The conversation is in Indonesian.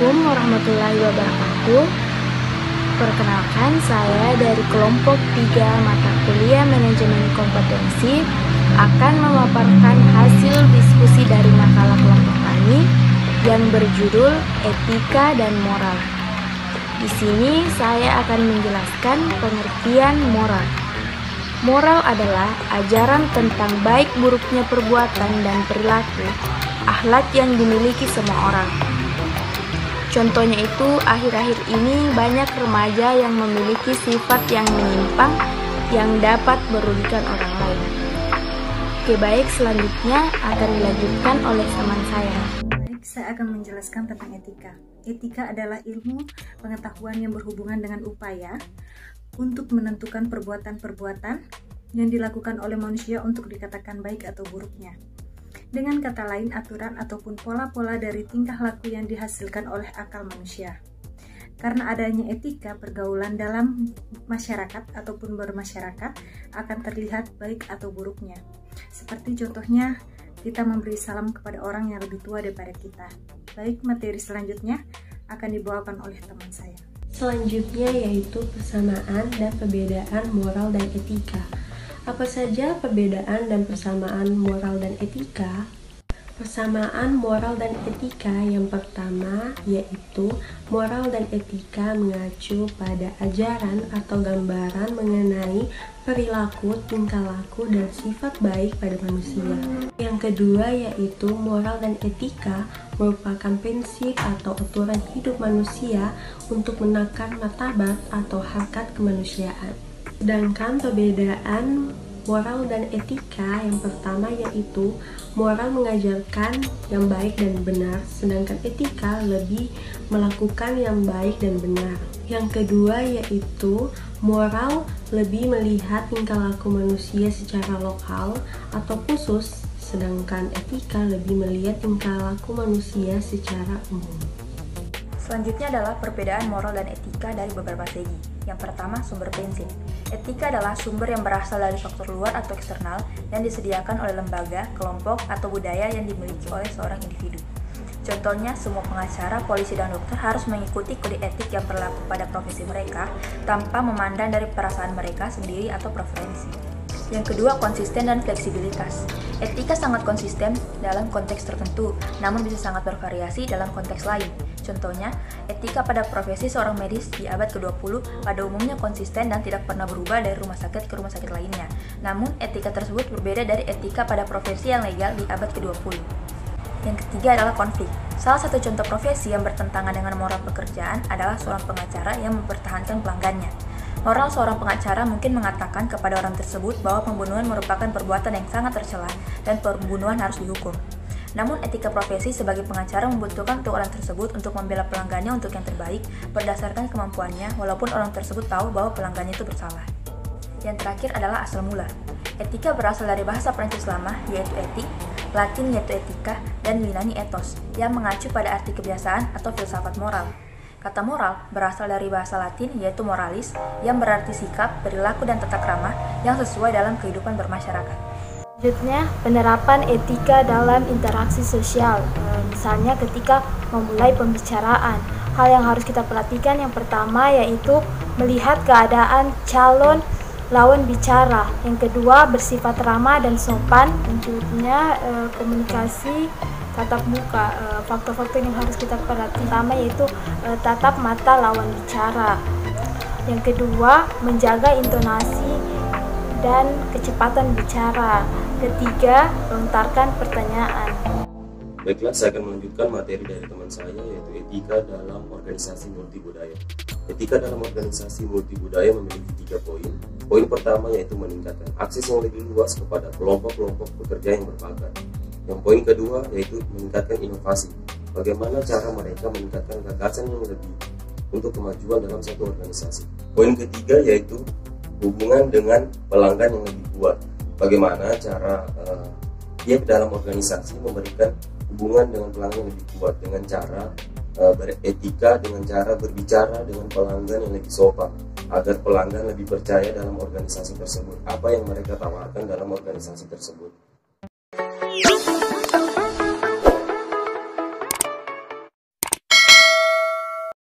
Assalamualaikum warahmatullahi wabarakatuh. Perkenalkan, saya dari kelompok 3 mata kuliah manajemen kompetensi akan memaparkan hasil diskusi dari makalah kelompok kami yang berjudul Etika dan Moral. Di sini saya akan menjelaskan pengertian moral. Moral adalah ajaran tentang baik buruknya perbuatan dan perilaku, akhlak yang dimiliki semua orang. Contohnya itu, akhir-akhir ini banyak remaja yang memiliki sifat yang menyimpang yang dapat merugikan orang lain. Oke, baik, selanjutnya akan dilanjutkan oleh teman saya. Baik, saya akan menjelaskan tentang etika. Etika adalah ilmu pengetahuan yang berhubungan dengan upaya untuk menentukan perbuatan-perbuatan yang dilakukan oleh manusia untuk dikatakan baik atau buruknya. Dengan kata lain, aturan ataupun pola-pola dari tingkah laku yang dihasilkan oleh akal manusia. Karena adanya etika, pergaulan dalam masyarakat ataupun bermasyarakat akan terlihat baik atau buruknya. Seperti contohnya, kita memberi salam kepada orang yang lebih tua daripada kita. Baik, materi selanjutnya akan dibawakan oleh teman saya. Selanjutnya yaitu persamaan dan perbedaan moral dan etika. Apa saja perbedaan dan persamaan moral dan etika? Persamaan moral dan etika yang pertama yaitu moral dan etika mengacu pada ajaran atau gambaran mengenai perilaku, tingkah laku, dan sifat baik pada manusia. Yang kedua yaitu moral dan etika merupakan prinsip atau aturan hidup manusia untuk menakar martabat atau harkat kemanusiaan. Sedangkan perbedaan moral dan etika yang pertama yaitu moral mengajarkan yang baik dan benar, sedangkan etika lebih melakukan yang baik dan benar. Yang kedua yaitu moral lebih melihat tingkah laku manusia secara lokal atau khusus, sedangkan etika lebih melihat tingkah laku manusia secara umum. Selanjutnya adalah perbedaan moral dan etika dari beberapa segi. Yang pertama, sumber prinsip. Etika adalah sumber yang berasal dari faktor luar atau eksternal yang disediakan oleh lembaga, kelompok, atau budaya yang dimiliki oleh seorang individu. Contohnya, semua pengacara, polisi, dan dokter harus mengikuti kode etik yang berlaku pada profesi mereka tanpa memandang dari perasaan mereka sendiri atau preferensi. Yang kedua, konsisten dan fleksibilitas. Etika sangat konsisten dalam konteks tertentu, namun bisa sangat bervariasi dalam konteks lain. Contohnya, etika pada profesi seorang medis di abad ke-20 pada umumnya konsisten dan tidak pernah berubah dari rumah sakit ke rumah sakit lainnya. Namun, etika tersebut berbeda dari etika pada profesi yang legal di abad ke-20. Yang ketiga adalah konflik. Salah satu contoh profesi yang bertentangan dengan moral pekerjaan adalah seorang pengacara yang mempertahankan pelanggannya. Moral seorang pengacara mungkin mengatakan kepada orang tersebut bahwa pembunuhan merupakan perbuatan yang sangat tercela dan pembunuhan harus dihukum. Namun etika profesi sebagai pengacara membutuhkan untuk orang tersebut untuk membela pelanggannya untuk yang terbaik berdasarkan kemampuannya walaupun orang tersebut tahu bahwa pelanggannya itu bersalah. Yang terakhir adalah asal mula. Etika berasal dari bahasa Prancis lama yaitu etik, Latin yaitu etika, dan Yunani ethos yang mengacu pada arti kebiasaan atau filsafat moral. Kata moral berasal dari bahasa Latin yaitu moralis yang berarti sikap, perilaku, dan tata krama yang sesuai dalam kehidupan bermasyarakat. Selanjutnya, penerapan etika dalam interaksi sosial. Misalnya ketika memulai pembicaraan, hal yang harus kita perhatikan yang pertama yaitu melihat keadaan calon lawan bicara. Yang kedua, bersifat ramah dan sopan. Selanjutnya, komunikasi tatap muka. Faktor-faktor yang harus kita perhatikan pertama yaitu tatap mata lawan bicara. Yang kedua, menjaga intonasi dan kecepatan bicara. Ketiga, lontarkan pertanyaan. Baiklah, saya akan melanjutkan materi dari teman saya yaitu etika dalam organisasi multibudaya. Etika dalam organisasi multibudaya memiliki 3 poin. Poin pertama yaitu meningkatkan akses yang lebih luas kepada kelompok-kelompok pekerja yang berbakat. Yang poin kedua yaitu meningkatkan inovasi. Bagaimana cara mereka meningkatkan gagasan yang lebih untuk kemajuan dalam satu organisasi. Poin ketiga yaitu hubungan dengan pelanggan yang lebih kuat. Bagaimana cara dia dalam organisasi memberikan hubungan dengan pelanggan yang lebih kuat dengan cara beretika, dengan cara berbicara dengan pelanggan yang lebih sopan agar pelanggan lebih percaya dalam organisasi tersebut, apa yang mereka tawarkan dalam organisasi tersebut.